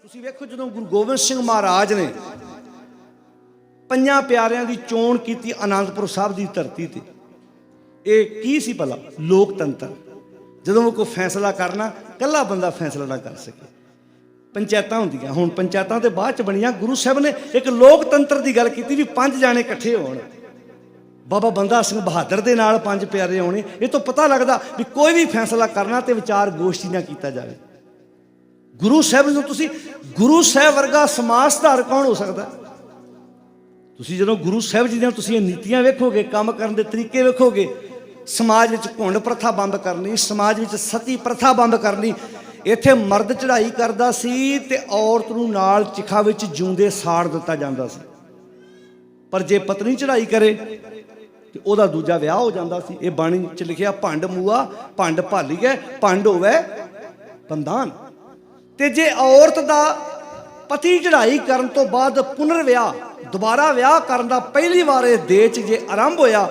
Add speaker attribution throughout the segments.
Speaker 1: ਤੁਸੀਂ ਵੇਖੋ ਜਦੋਂ ਗੁਰੂ ਗੋਬਿੰਦ ਸਿੰਘ ਮਹਾਰਾਜ ਨੇ ਪੰਜਾਂ ਪਿਆਰਿਆਂ ਦੀ ਚੋਣ ਕੀਤੀ ਆਨੰਦਪੁਰ ਸਾਹਿਬ ਦੀ ਧਰਤੀ ਤੇ, ਇਹ ਕੀ ਸੀ ਭਲਾ? ਲੋਕਤੰਤਰ। ਜਦੋਂ ਕੋਈ ਫੈਸਲਾ ਕਰਨਾ ਇਕੱਲਾ ਬੰਦਾ ਫੈਸਲਾ ਨਾ ਕਰ ਸਕੇ, ਪੰਚਾਇਤਾਂ ਹੁੰਦੀਆਂ। ਹੁਣ ਪੰਚਾਇਤਾਂ ਤੇ ਬਾਅਦ ਚ ਬਣੀਆਂ। ਗੁਰੂ ਸਾਹਿਬ ਨੇ ਇੱਕ ਲੋਕਤੰਤਰ ਦੀ ਗੱਲ ਕੀਤੀ ਵੀ 5 ਜਾਣੇ ਇਕੱਠੇ ਹੋਣ। ਬਾਬਾ ਬੰਦਾ ਸਿੰਘ ਬਹਾਦਰ ਦੇ ਨਾਲ 5 ਪਿਆਰੇ ਆਉਣੇ। ਇਹ ਤੋਂ ਪਤਾ ਲੱਗਦਾ ਵੀ ਕੋਈ ਵੀ ਫੈਸਲਾ ਕਰਨਾ ਤੇ ਵਿਚਾਰ ਗੋਸ਼ਟੀ ਨਾਲ ਕੀਤਾ ਜਾਵੇ। ਗੁਰੂ ਸਾਹਿਬ ਨੂੰ ਤੁਸੀਂ, ਗੁਰੂ ਸਾਹਿਬ ਵਰਗਾ ਸਮਾਜ ਸੁਧਾਰ ਕੌਣ ਹੋ ਸਕਦਾ? ਤੁਸੀਂ ਜਦੋਂ ਗੁਰੂ ਸਾਹਿਬ ਜੀ ਦੀਆਂ ਤੁਸੀਂ ਨੀਤੀਆਂ ਵੇਖੋਗੇ, ਕੰਮ ਕਰਨ ਦੇ ਤਰੀਕੇ ਵੇਖੋਗੇ, ਸਮਾਜ ਵਿੱਚ ਘੁੰਡ ਪ੍ਰਥਾ ਬੰਦ ਕਰਨੀ, ਸਮਾਜ ਵਿੱਚ ਸਤੀ ਪ੍ਰਥਾ ਬੰਦ ਕਰਨੀ। ਇੱਥੇ ਮਰਦ ਚੜ੍ਹਾਈ ਕਰਦਾ ਸੀ ਤੇ ਔਰਤ ਨੂੰ ਨਾਲ ਚਿਖਾ ਵਿੱਚ ਜਿਉਂਦੇ ਸਾੜ ਦਿੱਤਾ ਜਾਂਦਾ ਸੀ। ਪਰ ਜੇ ਪਤਨੀ ਚੜ੍ਹਾਈ ਕਰੇ ਤੇ ਉਹਦਾ ਦੂਜਾ ਵਿਆਹ ਹੋ ਜਾਂਦਾ ਸੀ। ਇਹ ਬਾਣੀ 'ਚ ਲਿਖਿਆ, ਭੰਡ ਮੂਆ ਭੰਡ ਭਾਲੀਏ, ਭੰਡ ਹੋਵੇ ਬੰਧਾਨ। ਤੇ ਜੇ ਔਰਤ ਦਾ ਪਤੀ ਚੜ੍ਹਾਈ ਕਰਨ ਤੋਂ ਬਾਅਦ ਪੁਨਰ ਵਿਆਹ, ਦੁਬਾਰਾ ਵਿਆਹ ਕਰਨ ਦਾ ਪਹਿਲੀ ਵਾਰ ਇਹ ਦੇਸ਼ 'ਚ ਜੇ ਆਰੰਭ ਹੋਇਆ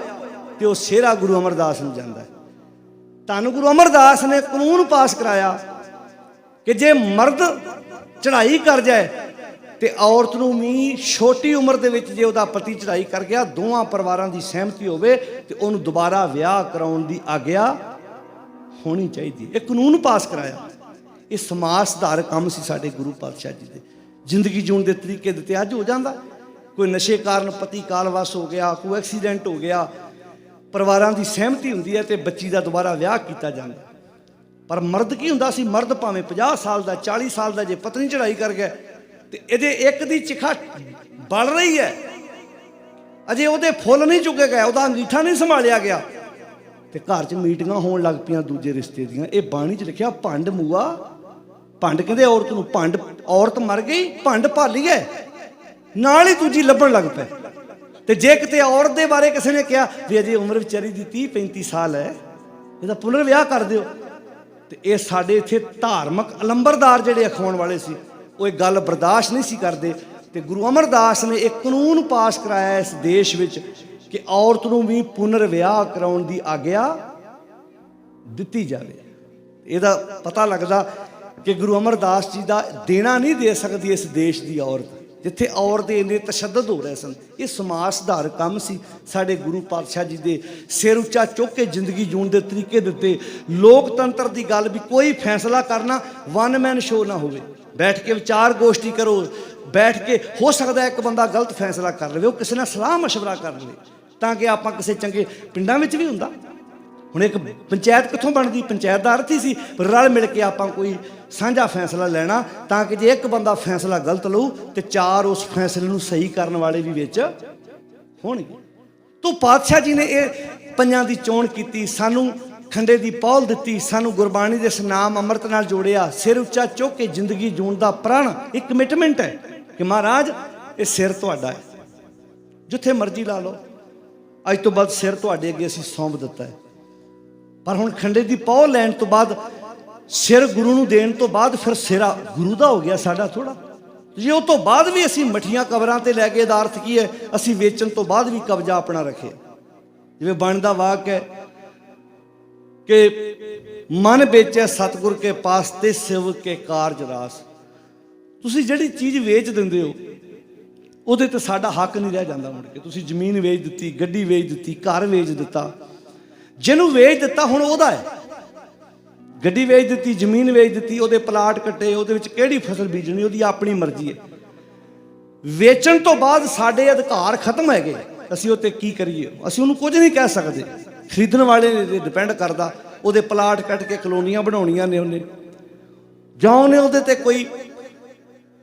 Speaker 1: ਤੇ ਉਹ ਸਿਹਰਾ ਗੁਰੂ ਅਮਰਦਾਸ ਨੂੰ ਜਾਂਦਾ ਹੈ। ਧੰਨ ਗੁਰੂ ਅਮਰਦਾਸ ਨੇ ਕਾਨੂੰਨ ਪਾਸ ਕਰਾਇਆ ਕਿ ਜੇ ਮਰਦ ਚੜ੍ਹਾਈ ਕਰ ਜਾਏ ਤੇ ਔਰਤ ਨੂੰ ਵੀ ਛੋਟੀ ਉਮਰ ਦੇ ਵਿੱਚ ਜੇ ਉਹਦਾ ਪਤੀ ਚੜ੍ਹਾਈ ਕਰ ਗਿਆ, ਦੋਵਾਂ ਪਰਿਵਾਰਾਂ ਦੀ ਸਹਿਮਤੀ ਹੋਵੇ ਤੇ ਉਹਨੂੰ ਦੁਬਾਰਾ ਵਿਆਹ ਕਰਾਉਣ ਦੀ ਆਗਿਆ ਹੋਣੀ ਚਾਹੀਦੀ। ਇਹ ਕਾਨੂੰਨ ਪਾਸ ਕਰਾਇਆ। ਇਹ ਸਮਾਜ ਸੁਧਾਰ ਕੰਮ ਸੀ ਸਾਡੇ ਗੁਰੂ ਪਾਤਸ਼ਾਹ ਜੀ ਦੇ। ਜ਼ਿੰਦਗੀ ਜਿਉਣ ਦੇ ਤਰੀਕੇ ਦਿੱਤੇ। ਅੱਜ ਹੋ ਜਾਂਦਾ ਕੋਈ ਨਸ਼ੇ ਕਾਰਨ ਪਤੀ ਕਾਲਵਾਸ ਹੋ ਗਿਆ, ਕੋਈ ਐਕਸੀਡੈਂਟ ਹੋ ਗਿਆ, ਪਰਿਵਾਰਾਂ ਦੀ ਸਹਿਮਤੀ ਹੁੰਦੀ ਹੈ ਤੇ ਬੱਚੀ ਦਾ ਦੁਬਾਰਾ ਵਿਆਹ ਕੀਤਾ ਜਾਂਦਾ। ਪਰ ਮਰਦ ਕੀ ਹੁੰਦਾ ਸੀ? ਮਰਦ ਭਾਵੇਂ 50 ਸਾਲ ਦਾ, 40 ਸਾਲ ਦਾ, ਜੇ ਪਤਨੀ ਚੜ੍ਹਾਈ ਕਰ ਗਿਆ ਤੇ ਇਹਦੇ ਇੱਕ ਦੀ ਚਿਖਾ ਬਲ ਰਹੀ ਹੈ, ਅਜੇ ਉਹਦੇ ਫੁੱਲ ਨਹੀਂ ਚੁੱਕੇ ਗਏ, ਉਹਦਾ ਅੰਗੀਠਾ ਨਹੀਂ ਸੰਭਾਲਿਆ ਗਿਆ ਤੇ ਘਰ 'ਚ ਮੀਟਿੰਗਾਂ ਹੋਣ ਲੱਗ ਪਈਆਂ ਦੂਜੇ ਰਿਸ਼ਤੇ ਦੀਆਂ। ਇਹ ਬਾਣੀ 'ਚ ਲਿਖਿਆ, ਭੰਡ ਮੂਆ ਭੰਡ ਕਹਿੰਦੇ ਔਰਤ ਨੂੰ। ਭੰਡ, ਔਰਤ ਮਰ ਗਈ, ਭੰਡ ਭਾਲੀਏ, ਨਾਲ ਹੀ ਦੂਜੀ ਲੱਭਣ ਲੱਗ ਪਏ। ਤੇ ਜੇ ਕਿਤੇ ਔਰਤ ਦੇ ਬਾਰੇ ਕਿਸੇ ਨੇ ਕਿਹਾ ਵੀ ਅਜੇ ਉਮਰ ਵਿਚਾਰੀ ਦੀ 30-35 ਸਾਲ ਹੈ, ਇਹਦਾ ਪੁਨਰ ਵਿਆਹ ਕਰ ਦਿਓ, ਤੇ ਇਹ ਸਾਡੇ ਇੱਥੇ ਧਾਰਮਿਕ ਅਲੰਬਰਦਾਰ ਜਿਹੜੇ ਅਖਵਾਉਣ ਵਾਲੇ ਸੀ, ਉਹ ਇਹ ਗੱਲ ਬਰਦਾਸ਼ਤ ਨਹੀਂ ਸੀ ਕਰਦੇ। ਤੇ ਗੁਰੂ ਅਮਰਦਾਸ ਨੇ ਇੱਕ ਕਾਨੂੰਨ ਪਾਸ ਕਰਾਇਆ ਇਸ ਦੇਸ਼ ਵਿੱਚ ਕਿ ਔਰਤ ਨੂੰ ਵੀ ਪੁਨਰ ਵਿਆਹ ਕਰਾਉਣ ਦੀ ਆਗਿਆ ਦਿੱਤੀ ਜਾਵੇ। ਇਹਦਾ ਪਤਾ ਲੱਗਦਾ ਕਿ ਗੁਰੂ ਅਮਰਦਾਸ ਜੀ ਦਾ ਦੇਣਾ ਨਹੀਂ ਦੇ ਸਕਦੀ ਇਸ ਦੇਸ਼ ਦੀ ਔਰਤ, ਜਿੱਥੇ ਔਰਤ ਦੇ ਇੰਨੇ ਤਸ਼ੱਦਦ ਹੋ ਰਹੇ ਸਨ। ਇਹ ਸਮਾਜ ਸੁਧਾਰ ਕੰਮ ਸੀ ਸਾਡੇ ਗੁਰੂ ਪਾਤਸ਼ਾਹ ਜੀ ਦੇ। ਸਿਰ ਉੱਚਾ ਚੁੱਕ ਕੇ ਜ਼ਿੰਦਗੀ ਜਿਉਣ ਦੇ ਤਰੀਕੇ ਦਿੱਤੇ। ਲੋਕਤੰਤਰ ਦੀ ਗੱਲ ਵੀ ਕੋਈ ਫੈਸਲਾ ਕਰਨਾ ਵਨ ਮੈਨ ਸ਼ੋਅ ਨਾ ਹੋਵੇ। ਬੈਠ ਕੇ ਵਿਚਾਰ ਗੋਸ਼ਟੀ ਕਰੋ। ਬੈਠ ਕੇ, ਹੋ ਸਕਦਾ ਇੱਕ ਬੰਦਾ ਗਲਤ ਫੈਸਲਾ ਕਰ ਲਵੇ, ਉਹ ਕਿਸੇ ਨਾਲ ਸਲਾਹ ਮਸ਼ਵਰਾ ਕਰ ਲਵੇ ਤਾਂ ਕਿ ਆਪਾਂ ਕਿਸੇ ਚੰਗੇ। ਪਿੰਡਾਂ ਵਿੱਚ ਵੀ ਹੁੰਦਾ। ਹੁਣ ਇੱਕ ਪੰਚਾਇਤ ਕਿੱਥੋਂ ਬਣਦੀ? ਪੰਚਾਇਤ ਦਾ ਅਰਥ ਹੀ ਸੀ ਰਲ ਮਿਲ ਕੇ ਆਪਾਂ ਕੋਈ ਸਾਂਝਾ ਫੈਸਲਾ ਲੈਣਾ, ਤਾਂ ਕਿ ਜੇ ਇੱਕ ਬੰਦਾ ਫੈਸਲਾ ਗਲਤ ਲਊ ਤੇ 4 ਉਸ ਫੈਸਲੇ ਨੂੰ ਸਹੀ ਕਰਨ ਵਾਲੇ ਵੀ ਵਿੱਚ ਹੋਣਗੇ। ਤੋ ਪਾਤਸ਼ਾਹ ਜੀ ਨੇ ਇਹ ਪੰਜਾਂ ਦੀ ਚੋਣ ਕੀਤੀ, ਸਾਨੂੰ ਖੰਡੇ ਦੀ ਪੌਲ ਦਿੱਤੀ, ਸਾਨੂੰ ਗੁਰਬਾਣੀ ਦੇ ਸਨਾਮ ਅੰਮ੍ਰਿਤ ਨਾਲ ਜੋੜਿਆ। ਸਿਰ ਉੱਚਾ ਚੁੱਕ ਕੇ ਜ਼ਿੰਦਗੀ ਜਿਉਣ ਦਾ ਪ੍ਰਣ, ਇੱਕ ਕਮਿਟਮੈਂਟ ਹੈ ਕਿ ਮਹਾਰਾਜ ਇਹ ਸਿਰ ਤੁਹਾਡਾ ਹੈ, ਜਿੱਥੇ ਮਰਜ਼ੀ ਲਾ ਲਓ। ਅੱਜ ਤੋਂ ਬਾਅਦ ਸਿਰ ਤੁਹਾਡੇ ਅੱਗੇ ਅਸੀਂ ਸੌਂਪ ਦਿੱਤਾ ਹੈ। ਪਰ ਹੁਣ ਖੰਡੇ ਦੀ ਪੌਲ ਲੈਣ ਤੋਂ ਬਾਅਦ, ਸਿਰ ਗੁਰੂ ਨੂੰ ਦੇਣ ਤੋਂ ਬਾਅਦ ਫਿਰ ਸਿਰਾ ਗੁਰੂ ਦਾ ਹੋ ਗਿਆ, ਸਾਡਾ ਥੋੜਾ। ਜੇ ਉਹ ਤੋਂ ਬਾਅਦ ਵੀ ਅਸੀਂ ਮਠੀਆਂ ਕਬਰਾਂ ਤੇ ਲੈ ਗਏ, ਇਹਦਾ ਅਰਥ ਕੀ ਹੈ? ਅਸੀਂ ਵੇਚਣ ਤੋਂ ਬਾਅਦ ਵੀ ਕਬਜ਼ਾ ਆਪਣਾ ਰੱਖਿਆ। ਜਿਵੇਂ ਬਾਣੀ ਦਾ ਵਾਕ ਹੈ ਕਿ ਮਨ ਵੇਚੈ ਸਤਿਗੁਰ ਕੇ ਪਾਸ ਤੇ ਸਿਵ ਕੇ ਕਾਰਜ ਰਾਸ। ਤੁਸੀਂ ਜਿਹੜੀ ਚੀਜ਼ ਵੇਚ ਦਿੰਦੇ ਹੋ ਉਹਦੇ ਤੇ ਸਾਡਾ ਹੱਕ ਨਹੀਂ ਰਹਿ ਜਾਂਦਾ ਮੁੜ ਕੇ। ਤੁਸੀਂ ਜ਼ਮੀਨ ਵੇਚ ਦਿੱਤੀ, ਗੱਡੀ ਵੇਚ ਦਿੱਤੀ, ਘਰ ਵੇਚ ਦਿੱਤਾ, ਜਿਹਨੂੰ ਵੇਚ ਦਿੱਤਾ ਹੁਣ ਉਹਦਾ ਹੈ। ਗੱਡੀ ਵੇਚ ਦਿੱਤੀ, ਜ਼ਮੀਨ ਵੇਚ ਦਿੱਤੀ, ਉਹਦੇ ਪਲਾਟ ਕੱਟੇ, ਉਹਦੇ ਵਿੱਚ ਕਿਹੜੀ ਫਸਲ ਬੀਜਣੀ ਉਹਦੀ ਆਪਣੀ ਮਰਜ਼ੀ ਹੈ। ਵੇਚਣ ਤੋਂ ਬਾਅਦ ਸਾਡੇ ਅਧਿਕਾਰ ਖਤਮ ਹੈਗੇ, ਅਸੀਂ ਉਹ 'ਤੇ ਕੀ ਕਰੀਏ? ਅਸੀਂ ਉਹਨੂੰ ਕੁਝ ਨਹੀਂ ਕਹਿ ਸਕਦੇ। ਖਰੀਦਣ ਵਾਲੇ ਨੇ ਡਿਪੈਂਡ ਕਰਦਾ, ਉਹਦੇ ਪਲਾਟ ਕੱਟ ਕੇ ਕਲੋਨੀਆਂ ਬਣਾਉਣੀਆਂ ਨੇ ਉਹਨੇ, ਜਾਂ ਉਹਨੇ ਉਹਦੇ 'ਤੇ ਕੋਈ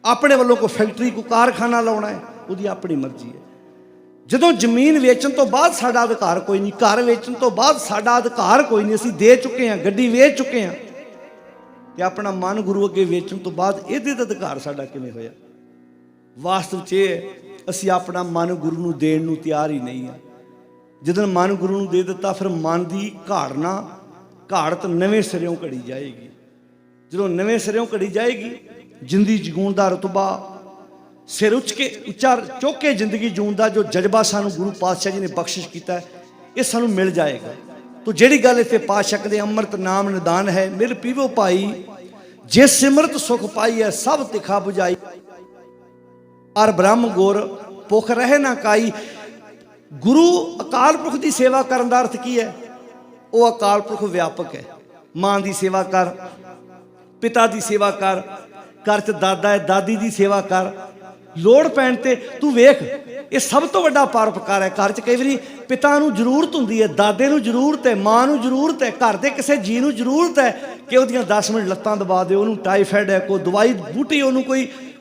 Speaker 1: ਆਪਣੇ ਵੱਲੋਂ ਕੋਈ ਫੈਕਟਰੀ, ਕੋਈ ਕਾਰਖਾਨਾ ਲਾਉਣਾ ਹੈ, ਉਹਦੀ ਆਪਣੀ ਮਰਜ਼ੀ ਹੈ। ਜਦੋਂ ਜ਼ਮੀਨ ਵੇਚਣ ਤੋਂ ਬਾਅਦ ਸਾਡਾ ਅਧਿਕਾਰ ਕੋਈ ਨਹੀਂ, ਘਰ ਵੇਚਣ ਤੋਂ ਬਾਅਦ ਸਾਡਾ ਅਧਿਕਾਰ ਕੋਈ ਨਹੀਂ, ਅਸੀਂ ਦੇ ਚੁੱਕੇ ਹਾਂ, ਗੱਡੀ ਵੇਚ ਚੁੱਕੇ ਹਾਂ, ਤੇ ਆਪਣਾ ਮਨ ਗੁਰੂ ਅੱਗੇ ਵੇਚਣ ਤੋਂ ਬਾਅਦ ਇਹਦੇ ਦਾ ਅਧਿਕਾਰ ਸਾਡਾ ਕਿਵੇਂ ਹੋਇਆ? ਵਾਸਤਵ 'ਚ ਇਹ ਅਸੀਂ ਆਪਣਾ ਮਨ ਗੁਰੂ ਨੂੰ ਦੇਣ ਨੂੰ ਤਿਆਰ ਹੀ ਨਹੀਂ ਆ। ਜਦੋਂ ਮਨ ਗੁਰੂ ਨੂੰ ਦੇ ਦਿੱਤਾ, ਫਿਰ ਮਨ ਦੀ ਘਾੜਤ ਨਵੇਂ ਸਿਰਿਓਂ ਘੜੀ ਜਾਏਗੀ। ਜਦੋਂ ਨਵੇਂ ਸਿਰਿਓਂ ਘੜੀ ਜਾਏਗੀ, ਜ਼ਿੰਦਗੀ ਜਿਉਣ ਦਾ ਰੁਤਬਾ, ਸਿਰ ਉੱਚਾ ਚੁੱਕ ਕੇ ਜ਼ਿੰਦਗੀ ਜਿਉਣ ਦਾ ਜੋ ਜਜ਼ਬਾ ਸਾਨੂੰ ਗੁਰੂ ਪਾਤਸ਼ਾਹ ਜੀ ਨੇ ਬਖਸ਼ਿਸ਼ ਕੀਤਾ ਹੈ, ਇਹ ਸਾਨੂੰ ਮਿਲ ਜਾਏਗਾ। ਤੋ ਜਿਹੜੀ ਗੱਲ ਇੱਥੇ ਪਾਤਸ਼ਾਹ ਦੇ ਅੰਮ੍ਰਿਤ ਨਾਮ ਨਿਦਾਨ ਹੈ, ਮਿਲ ਪੀਵੋ ਭਾਈ जे सिमरत सुख पाई है सब तिखा बुझाई, पर ब्रह्म गुर भुख रहे ना काई। गुरु अकाल पुरख की सेवा करने का अर्थ की है? वो अकाल पुरख व्यापक है। मां की सेवा कर, पिता की सेवा कर, घर च दादा है दादी की सेवा कर, लोड़ पैण ते तू वेख, ये सब तो वड्डा परोपकार है। घर च कई बारी पिता नूं जरूरत हुंदी है, दादे नूं जरूरत है, मां नूं जरूरत है, घर दे किसी जी नूं जरूरत है कि उहदियां 10 मिनट लत्तां दबा दिओ, उहनूं टाइफाइड है, कोई दवाई बूटी, उहनूं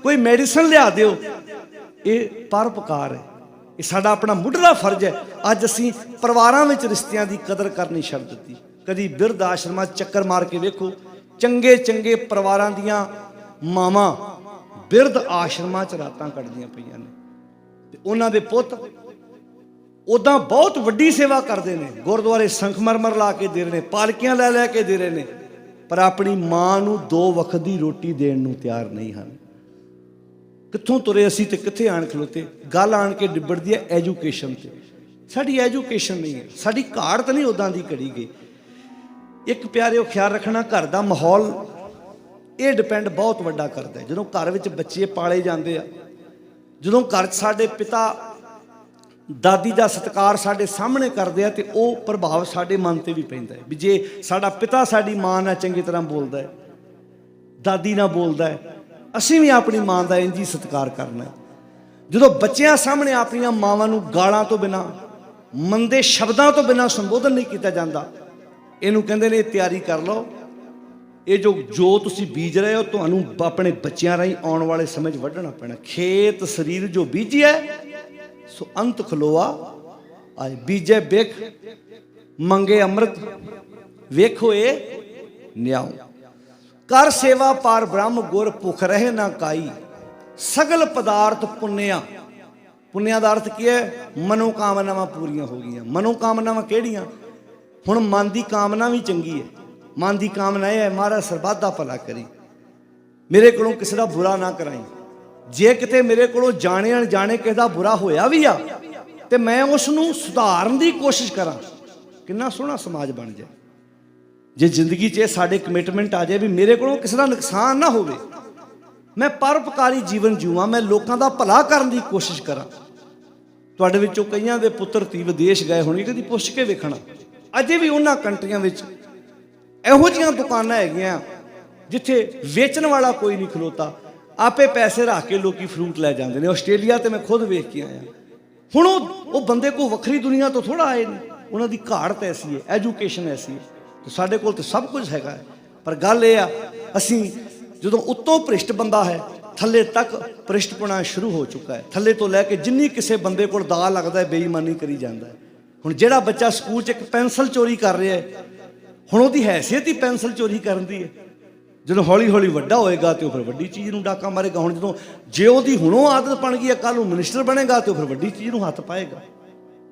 Speaker 1: कोई मैडिसन लिया दिओ। ये परोपकार है, ये साडा अपना मुढ़ला फर्ज है। अज असीं परिवारां विच रिश्तियां दी कदर करनी छड्ड दित्ती। कदी बिरध आश्रमां चक्कर मार के वेखो, चंगे चंगे परिवारां दियां मावां बिरध आश्रमां च रातां कटदियां पईयां ने, ते उन्हां दे पुੱਤ उदां बहुत वड्डी सेवा करते हैं। गुरुद्वारे संखमरमर ला के दे रहे हैं, पालकियां लै के दे रहे हैं, पर अपनी मां नूं 2 वक्त की रोटी देण नूं तैयार नहीं हैं। कित्थों तुरे असीं ते कित्थे आण खलोते। गल आण के डिबड़दी है एजुकेशन ते। साडी एजुकेशन नहीं है, साडी घाट नहीं उदां दी घड़ी गई। एक प्यारे ख्याल रखना, घर का माहौल ये डिपेंड बहुत वड्डा करता है। जदों घर विच बच्चे पाले जाते हैं, जदों घर साडे पिता दादी का सत्कार साडे सामने करते हैं, तो वह प्रभाव साडे मन पर भी पैंदा है। भी जे साडा पिता साडी मां नाल चंगी तरह बोलता है, दादी नाल बोलता है, असीं भी अपनी मां का इंज ही सत्कार करना है। जदों बच्चियां सामने अपनियां मावां नूं गालां तो बिना, मंदे शब्दां तो बिना संबोधन नहीं किया जाता, इहनूं कहंदे ने तैयारी कर लो, ये जो तुसीं बीज रहे हो तुहानूं अपने बच्चियां राहीं आउण वाले समय वढना पैना। खेत शरीर जो बीजिया सो अंत खलोआ आए, बीजे बिख मंगे अमृत वेखो ये न्याऊ। कर सेवा पार ब्रह्म गुर भुख रहे ना काई, सगल पदार्थ पुण्या। पुण्या का अर्थ की है? मनोकामनावां पूरियां हो गई। मनोकामनावां किहड़ियां? हुण मन की कामना भी चंगी है। मन की कामना यह है, महाराज सरबत दा भला करी, मेरे कोलों किसी का बुरा ना कराई। जे किते मेरे कोलों जाने अनजाने किसी का बुरा होया भी आ, तो मैं उसनूं सुधारन की कोशिश करा, कितना सोहना समाज बन जाए। जे जिंदगी च साडे कमिटमेंट आ जाए भी मेरे कोलों किसी का नुकसान ना होवे, मैं परोपकारी जीवन जीवां, मैं लोगों का भला करने की कोशिश करा। तुहाडे विचों कईयां दे पुत्तर धी विदेश गए होणगे, कदी पुੱਛ के वेखना। अजे भी उन्हां कंट्रियां विच ਇਹੋ ਜਿਹੀਆਂ ਦੁਕਾਨਾਂ ਹੈਗੀਆਂ जिथे वेचण वाला कोई नहीं खलोता, आपे पैसे रख के लोग फ्रूट लै जाते हैं। आस्ट्रेलिया तो मैं खुद वेख के आया। हुण वो बंदे को वक्री दुनिया तो थोड़ा आए नहीं, उन्होंने घाट ऐसी है, एजुकेशन ऐसी है, तो साढ़े कोल तो सब कुछ हैगा है। पर गल ये असी जो उत्तों भ्रिष्ट बंदा है, थले तक भ्रिष्टपना शुरू हो चुका है। थले तो लैके जिन्नी किसी बंदे को दा लगता है बेईमानी करी जाता है। हुण जिहड़ा बच्चा स्कूल च एक पेंसिल चोरी कर रहा है, हुण उहदी हैसियत ही पेंसिल चोरी करन दी है। जो हौली हौली वड्डा होएगा तो फिर वड्डी चीज़ नूं डाका मारेगा। हुण जो जे उहदी हुणों आदत बन गई है, कल मिनिस्टर बनेगा तो फिर वड्डी चीज़ नूं हत्थ पाएगा।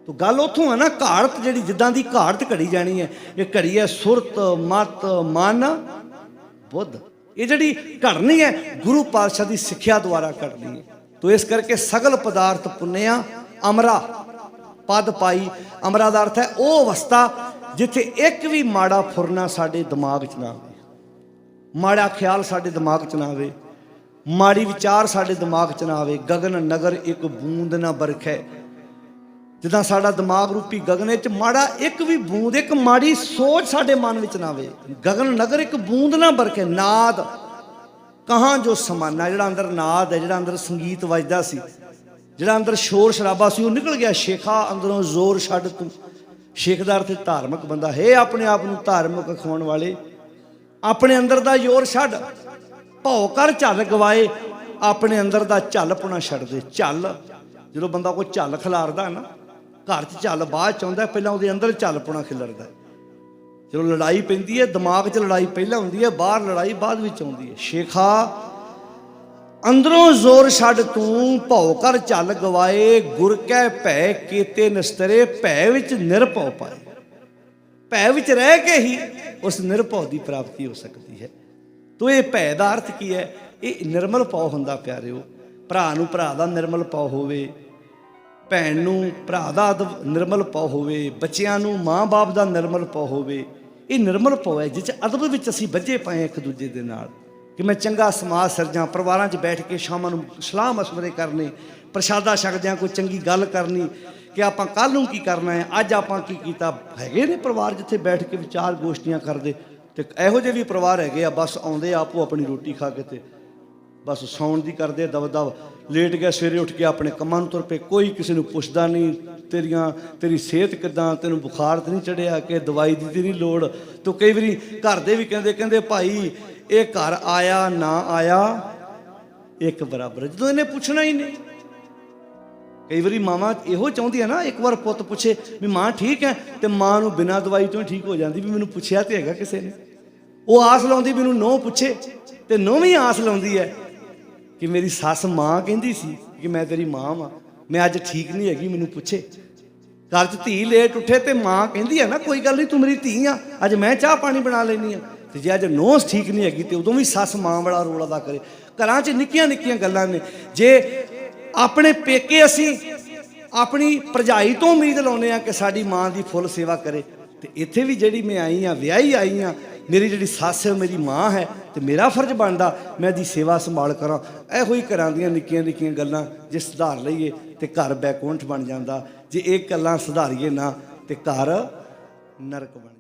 Speaker 1: तो गल उत्थों है ना, घाड़त जिहड़ी जिद्दां दी घाड़त घड़ी जानी है, ये घड़ी है सुरत मत मन बुद्ध। ये जिहड़ी घड़नी है गुरु पातशाह की सिक्ख्या द्वारा घड़नी है। तो इस करके सगल पदार्थ पुण्या अमरा पद पाई। अमरा का अर्थ है वो अवस्था जिथे एक भी माड़ा फुरना साडे दिमाग च ना आवे, माड़ा ख्याल साडे दिमाग च ना आवे, माड़ी विचार साडे दिमाग च ना आवे। गगन नगर एक बूंद ना बरखे, जिदा साडा दिमाग रूपी गगन च माड़ा एक भी बूंद, एक माड़ी सोच साडे मन विच ना आवे। गगन नगर एक बूंद ना बरखे। नाद कहाँ जो समाना, जिहड़ा अंदर नाद है, जिहड़ा अंदर संगीत वजदा सी, जिहड़ा अंदर शोर शराबा सी, वो निकल गया। शेखा अंदरों जोर छड्ड तू। शेख दा अर्थ धार्मिक बंदा है, अपने आप को धार्मिक अखाउण वाले, अपने अंदर का जोर छड्ड, भौ कर झल गवाए, अपने अंदर का झलपना छड्ड दे। झल जो बंदा कोई झल खिलारदा है ना, घर च झल बाद च आउंदा, पहलां उहदे अंदर झलपना खिलरदा है। जो लड़ाई पैंदी है दिमाग च लड़ाई पहलां हुंदी है, बाहर लड़ाई बाद विच आउंदी है। शेखा अंदरों जोर छड्ड तू, भौ कर झल गवाए, गुर कै भै केते निस्तरे, भै विच निरभौ पाए। भै विच रह के ही उस निरभौ की प्राप्ति हो सकती है। तो ये भै का अर्थ की है? ये निर्मल पाव हुंदा प्यारिओ। भरा नूं भरा दा निर्मल पाव होवे, भैन नूं भरा दा निर्मल पाव होवे, बच्चिआं नूं माँ बाप का निर्मल पाव होवे। ये निर्मल पाव है जिस अदब विच असीं बझे पाए एक दूजे दे नाल। कि मैं चंगा समाज सिरजा, परिवारां 'च बैठ के शामां नूं सलाह मशवरे करने, प्रशादा छकदिआं कोई चंगी गल करनी कि आपां कल नूं की करना है, अज आपां की कीता। हैगे ने परिवार जिथे बैठ के विचार गोष्ठियां करदे, ते इहो ਜਿਹੇ भी परिवार हैगे आ, बस आउंदे आपो अपनी रोटी खा के ते बस सौण दी करदे, दब दब लेट गए, सवेरे उठ के अपने कंमां नूं तुर पे, कोई किसी नूं पुछदा नहीं तेरी सेहत किदां, तैनूं बुखार तो नहीं चढ़िया, कि दवाई दी तो नहीं लोड़। तो कई बारी घर दे भी कहंदे भाई ये घर आया ना आया एक बराबर, जदों इन्हें पुछना ही नहीं। कई बारी मावां इहो चाहुंदियां ना, एक बार पुत पुछे भी मां ठीक है, तो मां नूं बिना दवाई तो ठीक हो जाती भी मैनूं पुछिया तो हैगा किसी ने। वो आस लाउंदी मैनूं नूंह पुछे, तो नूंह भी आस लाउंदी है कि मेरी सस मां कहंदी सी कि मैं तेरी मां वां, मैं अज ठीक नहीं हैगी, मैनूं पुछे। घर च धी लेट उठे तो मां कहंदी है ना कोई गल नहीं, तू मेरी धी आ, अज मैं चाह पानी बना लैनी आ। तो जे अज नूंह ठीक नहीं हैगी तो उदों भी सस मां बड़ा रोल अदा करे। घरां च निक्कियां निक्कियां गल्लां ने, जे अपने पेके असीं अपनी भरजाई तो उम्मीद लाउने आ कि साडी मां दी फुल सेवा करे, तो इत्थे भी जिहड़ी मैं आई हाँ, विआही आई हाँ, मेरी जिहड़ी सस है मेरी मां है, तो मेरा फर्ज बनदा मैं दी सेवा संभाल करां। इहो ही घरां दीयां निक्कियां निक्कियां गल्लां जे सुधार लईए तो घर बैकुंठ बन जांदा, जे एक गल्लां सुधारीए ना तो घर नरक बन।